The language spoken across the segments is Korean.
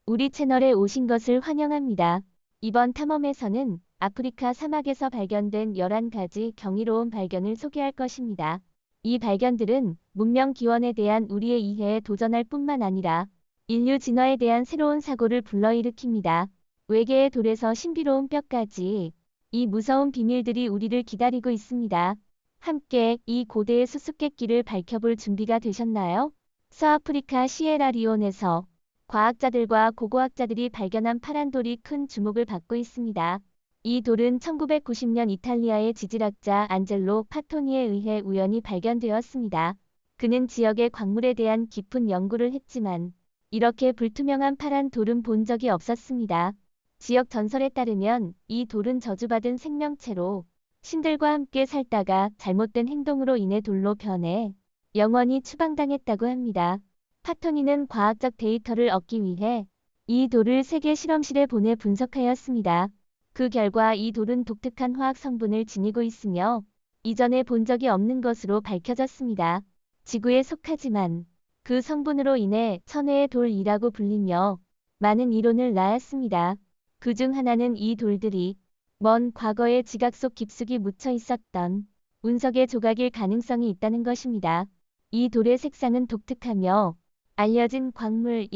우리 채널에 오신 것을 환영합니다. 이번 탐험에서는 아프리카 사막에서 발견된 11가지 경이로운 발견을 소개할 것입니다. 이 발견들은 문명 기원에 대한 우리의 이해에 도전할 뿐만 아니라 인류 진화에 대한 새로운 사고를 불러일으킵니다. 외계의 돌에서 신비로운 뼈까지 이 무서운 비밀들이 우리를 기다리고 있습니다. 함께 이 고대의 수수께끼를 밝혀볼 준비가 되셨나요? 서아프리카 시에라리온에서 과학자들과 고고학자들이 발견한 파란 돌이 큰 주목을 받고 있습니다. 이 돌은 1990년 이탈리아의 지질학자 안젤로 파토니에 의해 우연히 발견되었습니다. 그는 지역의 광물에 대한 깊은 연구를 했지만 이렇게 불투명한 파란 돌은 본 적이 없었습니다. 지역 전설에 따르면 이 돌은 저주받은 생명체로 신들과 함께 살다가 잘못된 행동으로 인해 돌로 변해 영원히 추방당했다고 합니다. 파토니는 과학적 데이터를 얻기 위해 이 돌을 세계 실험실에 보내 분석하였습니다. 그 결과 이 돌은 독특한 화학 성분을 지니고 있으며 이전에 본 적이 없는 것으로 밝혀졌습니다. 지구에 속하지만 그 성분으로 인해 천혜의 돌이라고 불리며 많은 이론을 낳았습니다. 그 중 하나는 이 돌들이 먼 과거에 지각 속 깊숙이 묻혀 있었던 운석의 조각일 가능성이 있다는 것입니다. 이 돌의 색상은 독특하며 알려진 광물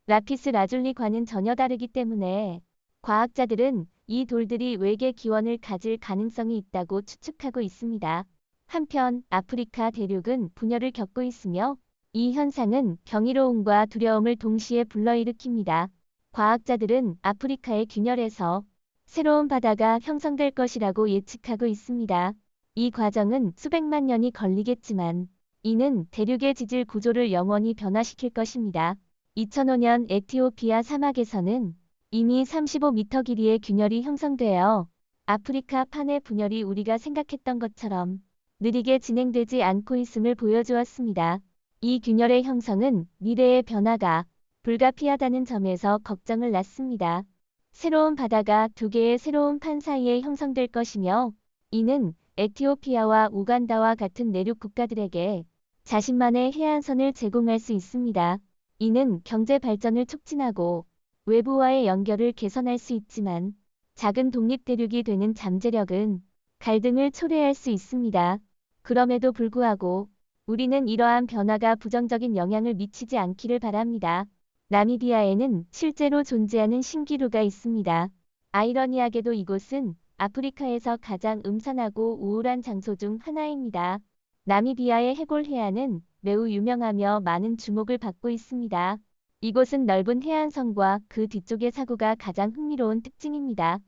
라피스 라줄리과는 전혀 다르기 때문에 과학자들은 이 돌들이 외계 기원을 가질 가능성이 있다고 추측하고 있습니다. 한편 아프리카 대륙은 분열을 겪고 있으며 이 현상은 경이로움과 두려움을 동시에 불러일으킵니다. 과학자들은 아프리카의 균열에서 새로운 바다가 형성될 것이라고 예측하고 있습니다. 이 과정은 수백만 년이 걸리겠지만 이는 대륙의 지질 구조를 영원히 변화시킬 것입니다. 2005년 에티오피아 사막에서는 이미 35m 길이의 균열이 형성되어 아프리카 판의 분열이 우리가 생각했던 것처럼 느리게 진행되지 않고 있음을 보여주었습니다. 이 균열의 형성은 미래의 변화가 불가피하다는 점에서 걱정을 낳습니다. 새로운 바다가 두 개의 새로운 판 사이에 형성될 것이며 이는 에티오피아와 우간다와 같은 내륙 국가들에게 자신만의 해안선을 제공할 수 있습니다. 이는 경제 발전을 촉진하고 외부와의 연결을 개선할 수 있지만 작은 독립대륙이 되는 잠재력은 갈등을 초래할 수 있습니다. 그럼에도 불구하고 우리는 이러한 변화가 부정적인 영향을 미치지 않기를 바랍니다. 나미비아에는 실제로 존재하는 신기루가 있습니다. 아이러니하게도 이곳은 아프리카에서 가장 음산하고 우울한 장소 중 하나입니다. 나미비아의 해골 해안은 매우 유명하며 많은 주목을 받고 있습니다. 이곳은 넓은 해안선과 그 뒤쪽의 사고가 가장 흥미로운 특징입니다.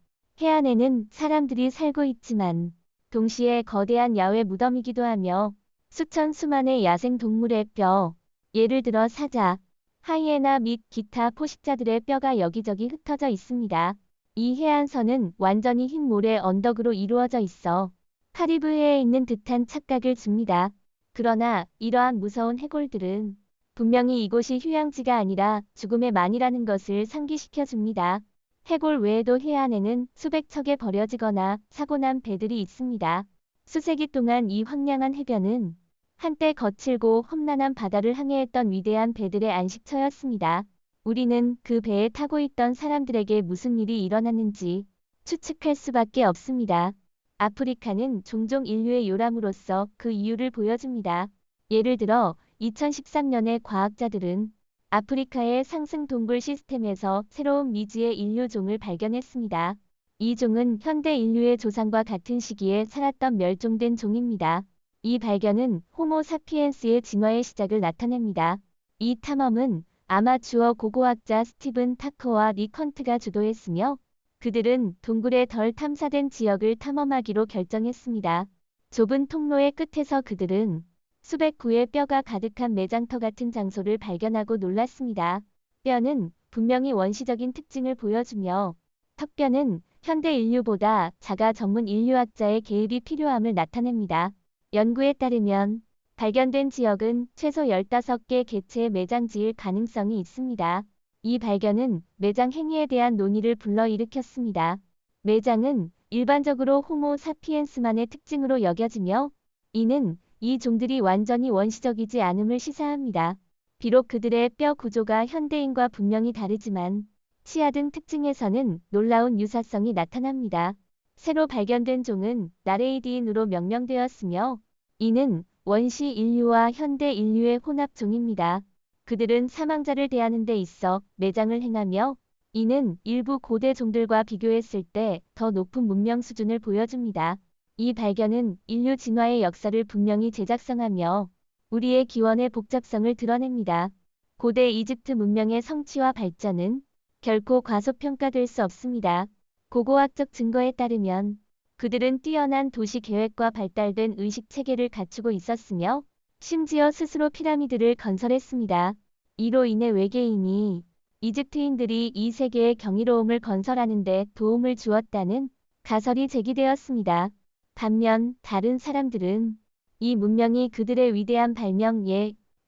해안에는 사람들이 살고 있지만 동시에 거대한 야외 무덤이기도 하며 수천수만의 야생 동물의 뼈, 예를 들어 사자, 하이에나 및 기타 포식자들의 뼈가 여기저기 흩어져 있습니다. 이 해안선은 완전히 흰 모래 언덕으로 이루어져 있어 카리브해에 있는 듯한 착각을 줍니다. 그러나 이러한 무서운 해골들은 분명히 이곳이 휴양지가 아니라 죽음의 만이라는 것을 상기시켜 줍니다. 해골 외에도 해안에는 수백 척에 버려지거나 사고난 배들이 있습니다. 수세기 동안 이 황량한 해변은 한때 거칠고 험난한 바다를 항해했던 위대한 배들의 안식처였습니다. 우리는 그 배에 타고 있던 사람들에게 무슨 일이 일어났는지 추측할 수밖에 없습니다. 아프리카는 종종 인류의 요람으로서 그 이유를 보여줍니다. 예를 들어 2013년에 과학자들은 아프리카의 상승 동굴 시스템에서 새로운 미지의 인류종을 발견했습니다. 이 종은 현대 인류의 조상과 같은 시기에 살았던 멸종된 종입니다. 이 발견은 호모 사피엔스의 진화의 시작을 나타냅니다. 이 탐험은 아마추어 고고학자 스티븐 타커와 닉 헌트가 주도했으며 그들은 동굴의 덜 탐사된 지역을 탐험하기로 결정했습니다. 좁은 통로의 끝에서 그들은 수백 구의 뼈가 가득한 매장터 같은 장소를 발견하고 놀랐습니다. 뼈는 분명히 원시적인 특징을 보여주며 턱뼈는 현대 인류보다 자가 전문 인류학자의 개입이 필요함을 나타냅니다. 연구에 따르면 발견된 지역은 최소 15개 개체의 매장지일 가능성이 있습니다. 이 발견은 매장 행위에 대한 논의를 불러일으켰습니다. 매장은 일반적으로 호모 사피엔스만의 특징으로 여겨지며 이는 이 종들이 완전히 원시적이지 않음을 시사합니다. 비록 그들의 뼈 구조가 현대인과 분명히 다르지만 치아 등 특징에서는 놀라운 유사성이 나타납니다. 새로 발견된 종은 나레이디인으로 명명되었으며 이는 원시 인류와 현대 인류의 혼합종입니다. 그들은 사망자를 대하는 데 있어 매장을 행하며 이는 일부 고대 종들과 비교했을 때 더 높은 문명 수준을 보여줍니다. 이 발견은 인류 진화의 역사를 분명히 재작성하며 우리의 기원의 복잡성을 드러냅니다. 고대 이집트 문명의 성취와 발전은 결코 과소평가될 수 없습니다. 고고학적 증거에 따르면 그들은 뛰어난 도시 계획과 발달된 의식 체계를 갖추고 있었으며 심지어 스스로 피라미드를 건설했습니다. 이로 인해 외계인이 이집트인들이 이 세계의 경이로움을 건설하는 데 도움을 주었다는 가설이 제기되었습니다. 반면 다른 사람들은 이 문명이 그들의 위대한 발명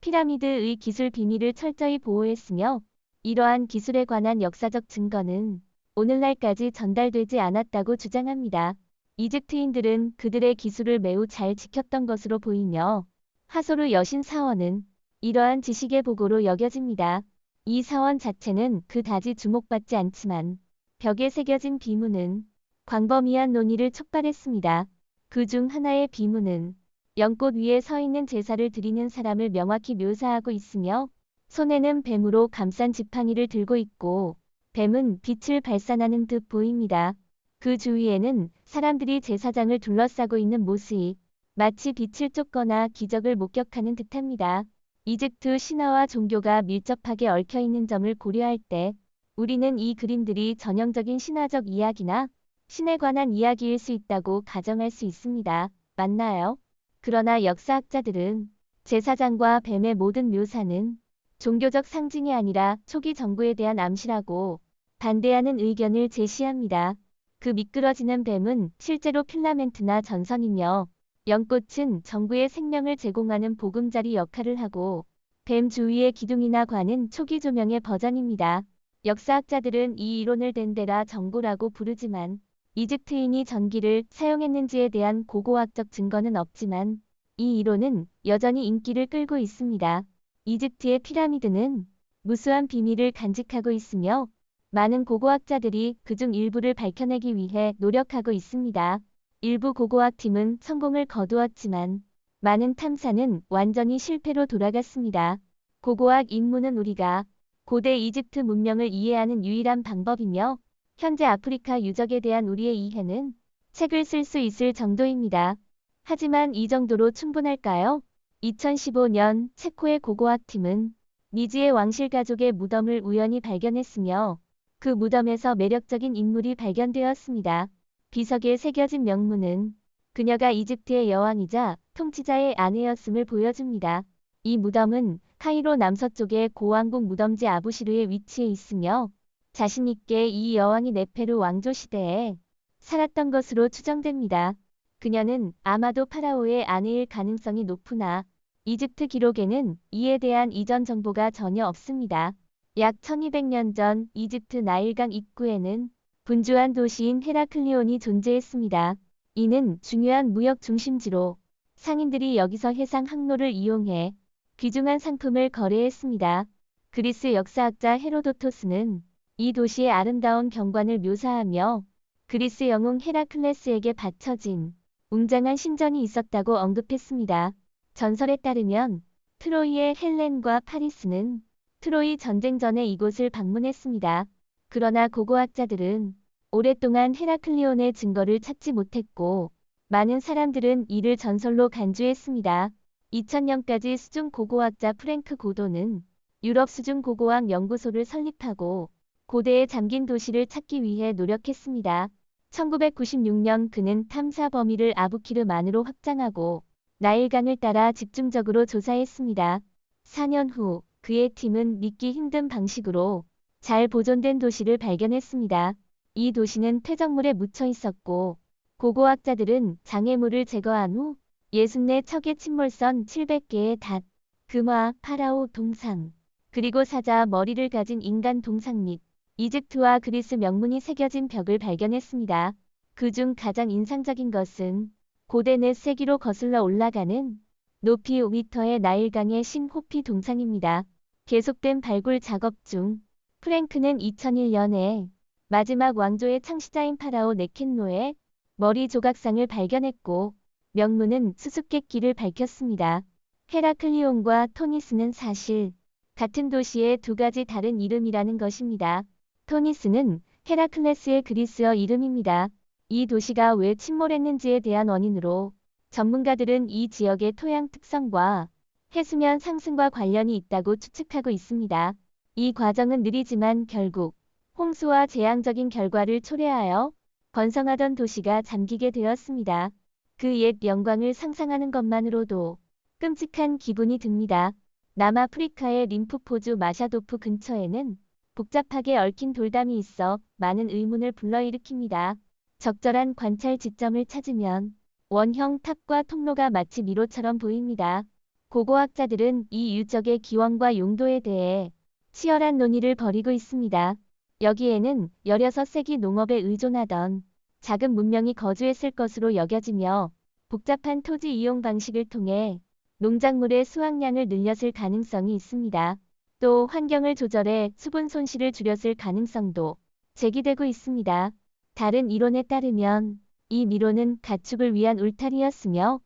피라미드의 기술 비밀을 철저히 보호했으며 이러한 기술에 관한 역사적 증거는 오늘날까지 전달되지 않았다고 주장합니다. 이집트인들은 그들의 기술을 매우 잘 지켰던 것으로 보이며 하소르 여신 사원은 이러한 지식의 보고로 여겨집니다. 이 사원 자체는 그다지 주목받지 않지만 벽에 새겨진 비문은 광범위한 논의를 촉발했습니다. 그 중 하나의 비문은 연꽃 위에 서 있는 제사를 드리는 사람을 명확히 묘사하고 있으며 손에는 뱀으로 감싼 지팡이를 들고 있고 뱀은 빛을 발산하는 듯 보입니다. 그 주위에는 사람들이 제사장을 둘러싸고 있는 모습이 마치 빛을 쫓거나 기적을 목격하는 듯합니다. 이집트 신화와 종교가 밀접하게 얽혀 있는 점을 고려할 때 우리는 이 그림들이 전형적인 신화적 이야기나 신에 관한 이야기일 수 있다고 가정할 수 있습니다. 맞나요? 그러나 역사학자들은 제사장과 뱀의 모든 묘사는 종교적 상징이 아니라 초기 정부에 대한 암시라고 반대하는 의견을 제시합니다. 그 미끄러지는 뱀은 실제로 필라멘트나 전선이며 연꽃은 정부의 생명을 제공하는 보금자리 역할을 하고 뱀 주위의 기둥이나 관은 초기 조명의 버전입니다. 역사학자들은 이 이론을 덴데라 정보라고 부르지만 이집트인이 전기를 사용했는지에 대한 고고학적 증거는 없지만 이 이론은 여전히 인기를 끌고 있습니다. 이집트의 피라미드는 무수한 비밀을 간직하고 있으며 많은 고고학자들이 그중 일부를 밝혀내기 위해 노력하고 있습니다. 일부 고고학팀은 성공을 거두었지만 많은 탐사는 완전히 실패로 돌아갔습니다. 고고학 임무는 우리가 고대 이집트 문명을 이해하는 유일한 방법이며 현재 아프리카 유적에 대한 우리의 이해는 책을 쓸 수 있을 정도입니다. 하지만 이 정도로 충분할까요? 2015년 체코의 고고학팀은 미지의 왕실 가족의 무덤을 우연히 발견했으며 그 무덤에서 매력적인 인물이 발견되었습니다. 비석에 새겨진 명문은 그녀가 이집트의 여왕이자 통치자의 아내였음을 보여줍니다. 이 무덤은 카이로 남서쪽의 고왕국 무덤지 아부시르에 위치해 있으며 자신있게 이 여왕이 네페르 왕조 시대에 살았던 것으로 추정됩니다. 그녀는 아마도 파라오의 아내일 가능성이 높으나 이집트 기록에는 이에 대한 이전 정보가 전혀 없습니다. 약 1200년 전 이집트 나일강 입구에는 분주한 도시인 헤라클리온이 존재했습니다. 이는 중요한 무역 중심지로 상인들이 여기서 해상 항로를 이용해 귀중한 상품을 거래했습니다. 그리스 역사학자 헤로도토스는 이 도시의 아름다운 경관을 묘사하며 그리스 영웅 헤라클레스에게 바쳐진 웅장한 신전이 있었다고 언급했습니다. 전설에 따르면 트로이의 헬렌과 파리스는 트로이 전쟁 전에 이곳을 방문했습니다. 그러나 고고학자들은 오랫동안 헤라클리온의 증거를 찾지 못했고 많은 사람들은 이를 전설로 간주했습니다. 2000년까지 수중 고고학자 프랭크 고도는 유럽 수중 고고학 연구소를 설립하고 고대에 잠긴 도시를 찾기 위해 노력했습니다. 1996년 그는 탐사 범위를 아부키르만으로 확장하고 나일강을 따라 집중적으로 조사했습니다. 4년 후 그의 팀은 믿기 힘든 방식으로 잘 보존된 도시를 발견했습니다. 이 도시는 폐적물에 묻혀 있었고 고고학자들은 장애물을 제거한 후 64척의 침몰선 700개의 닷, 금화, 파라오 동상, 그리고 사자 머리를 가진 인간 동상 및 이집트와 그리스 명문이 새겨진 벽을 발견했습니다. 그중 가장 인상적인 것은 고대 넷 세기로 거슬러 올라가는 높이 5m의 나일강의 신 호피 동상입니다. 계속된 발굴 작업 중 프랭크는 2001년에 마지막 왕조의 창시자인 파라오 네켄노의 머리 조각상을 발견했고 명문은 수수께끼를 밝혔습니다. 헤라클리온과 토니스는 사실 같은 도시의 두 가지 다른 이름이라는 것입니다. 토니스는 헤라클레스의 그리스어 이름입니다. 이 도시가 왜 침몰했는지에 대한 원인으로 전문가들은 이 지역의 토양 특성과 해수면 상승과 관련이 있다고 추측하고 있습니다. 이 과정은 느리지만 결국 홍수와 재앙적인 결과를 초래하여 번성하던 도시가 잠기게 되었습니다. 그 옛 영광을 상상하는 것만으로도 끔찍한 기분이 듭니다. 남아프리카의 림푸포주 마샤도프 근처에는 복잡하게 얽힌 돌담이 있어 많은 의문을 불러일으킵니다. 적절한 관찰 지점을 찾으면 원형 탑과 통로가 마치 미로처럼 보입니다. 고고학자들은 이 유적의 기원과 용도에 대해 치열한 논의를 벌이고 있습니다. 여기에는 16세기 농업에 의존하던 작은 문명이 거주했을 것으로 여겨지며 복잡한 토지 이용 방식을 통해 농작물의 수확량을 늘렸을 가능성이 있습니다. 또 환경을 조절해 수분 손실을 줄였을 가능성도 제기되고 있습니다. 다른 이론에 따르면 이 미로는 가축을 위한 울타리였으며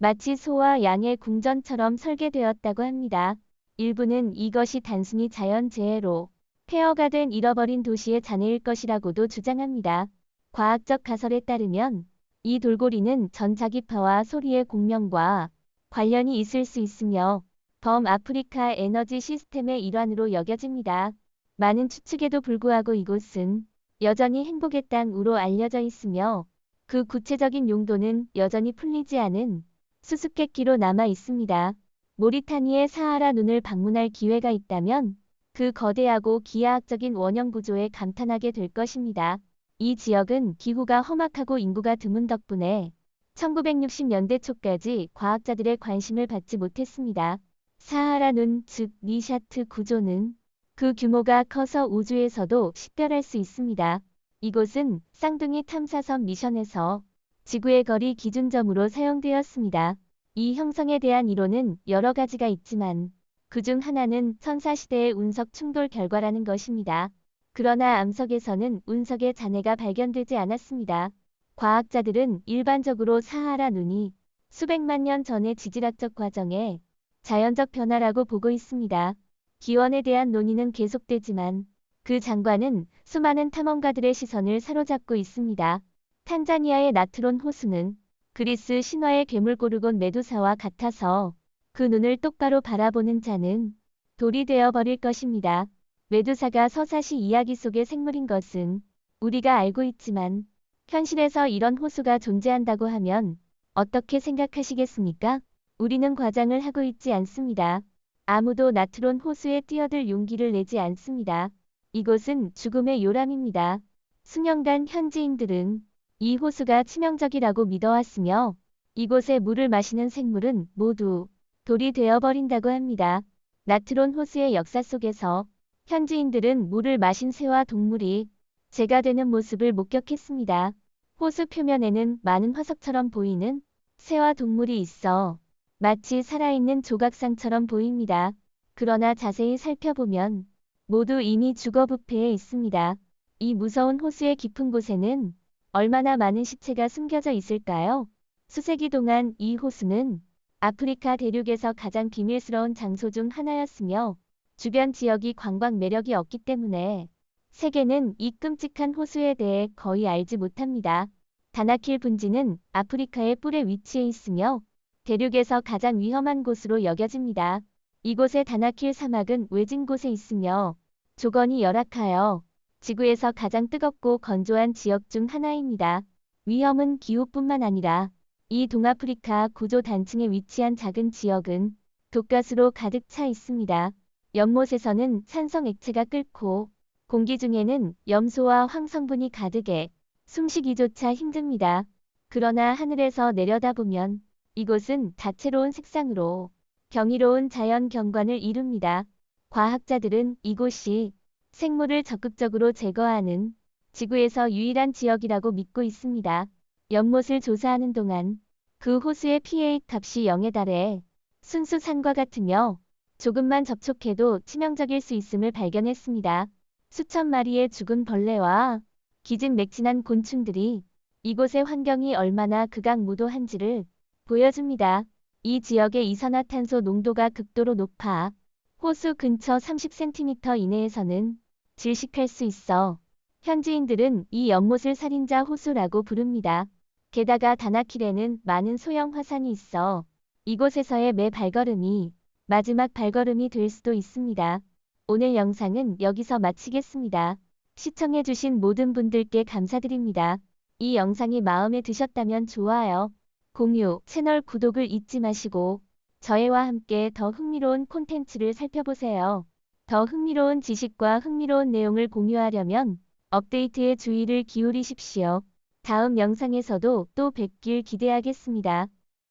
마치 소와 양의 궁전처럼 설계되었다고 합니다. 일부는 이것이 단순히 자연재해로 폐허가 된 잃어버린 도시의 잔해일 것이라고도 주장합니다. 과학적 가설에 따르면 이 돌고리는 전자기파와 소리의 공명과 관련이 있을 수 있으며 범아프리카 에너지 시스템의 일환으로 여겨집니다. 많은 추측에도 불구하고 이곳은 여전히 행복의 땅으로 알려져 있으며 그 구체적인 용도는 여전히 풀리지 않은 수수께끼로 남아 있습니다. 모리타니의 사하라 눈을 방문할 기회가 있다면 그 거대하고 기하학적인 원형 구조에 감탄하게 될 것입니다. 이 지역은 기후가 험악하고 인구가 드문 덕분에 1960년대 초까지 과학자들의 관심을 받지 못했습니다. 사하라 눈, 즉 니샤트 구조는 그 규모가 커서 우주에서도 식별할 수 있습니다. 이곳은 쌍둥이 탐사선 미션에서 지구의 거리 기준점으로 사용되었습니다. 이 형성에 대한 이론은 여러 가지가 있지만 그중 하나는 선사시대의 운석 충돌 결과라는 것입니다. 그러나 암석에서는 운석의 잔해가 발견되지 않았습니다. 과학자들은 일반적으로 사하라 눈이 수백만 년 전의 지질학적 과정에 자연적 변화라고 보고 있습니다. 기원에 대한 논의는 계속되지만 그 장관은 수많은 탐험가들의 시선을 사로잡고 있습니다. 탄자니아의 나트론 호수는 그리스 신화의 괴물 고르곤 메두사와 같아서 그 눈을 똑바로 바라보는 자는 돌이 되어버릴 것입니다. 메두사가 서사시 이야기 속의 생물인 것은 우리가 알고 있지만 현실에서 이런 호수가 존재한다고 하면 어떻게 생각하시겠습니까? 우리는 과장을 하고 있지 않습니다. 아무도 나트론 호수에 뛰어들 용기를 내지 않습니다. 이곳은 죽음의 요람입니다. 수년간 현지인들은 이 호수가 치명적이라고 믿어왔으며 이곳의 물을 마시는 생물은 모두 돌이 되어버린다고 합니다. 나트론 호수의 역사 속에서 현지인들은 물을 마신 새와 동물이 재가 되는 모습을 목격했습니다. 호수 표면에는 많은 화석처럼 보이는 새와 동물이 있어 마치 살아있는 조각상처럼 보입니다. 그러나 자세히 살펴보면 모두 이미 죽어 부패해 있습니다. 이 무서운 호수의 깊은 곳에는 얼마나 많은 시체가 숨겨져 있을까요? 수세기 동안 이 호수는 아프리카 대륙에서 가장 비밀스러운 장소 중 하나였으며 주변 지역이 관광 매력이 없기 때문에 세계는 이 끔찍한 호수에 대해 거의 알지 못합니다. 다나킬 분지는 아프리카의 뿔에 위치해 있으며 대륙에서 가장 위험한 곳으로 여겨집니다. 이곳의 다나킬 사막은 외진 곳에 있으며 조건이 열악하여 지구에서 가장 뜨겁고 건조한 지역 중 하나입니다. 위험은 기후뿐만 아니라 이 동아프리카 구조 단층에 위치한 작은 지역은 독가스로 가득 차 있습니다. 연못에서는 산성 액체가 끓고 공기 중에는 염소와 황성분이 가득해 숨쉬기조차 힘듭니다. 그러나 하늘에서 내려다보면 이곳은 다채로운 색상으로 경이로운 자연 경관을 이룹니다. 과학자들은 이곳이 생물을 적극적으로 제거하는 지구에서 유일한 지역이라고 믿고 있습니다. 연못을 조사하는 동안 그 호수의 pH 값이 0에 달해 순수 산과 같으며 조금만 접촉해도 치명적일 수 있음을 발견했습니다. 수천 마리의 죽은 벌레와 기진맥진한 곤충들이 이곳의 환경이 얼마나 극악무도한지를 보여줍니다. 이 지역의 이산화탄소 농도가 극도로 높아 호수 근처 30cm 이내에서는 질식할 수 있어 현지인들은 이 연못을 살인자 호수라고 부릅니다. 게다가 다나킬에는 많은 소형 화산이 있어 이곳에서의 매 발걸음이 마지막 발걸음이 될 수도 있습니다. 오늘 영상은 여기서 마치겠습니다. 시청해주신 모든 분들께 감사드립니다. 이 영상이 마음에 드셨다면 좋아요, 공유, 채널 구독을 잊지 마시고 저희와 함께 더 흥미로운 콘텐츠를 살펴보세요. 더 흥미로운 지식과 흥미로운 내용을 공유하려면 업데이트에 주의를 기울이십시오. 다음 영상에서도 또 뵙길 기대하겠습니다.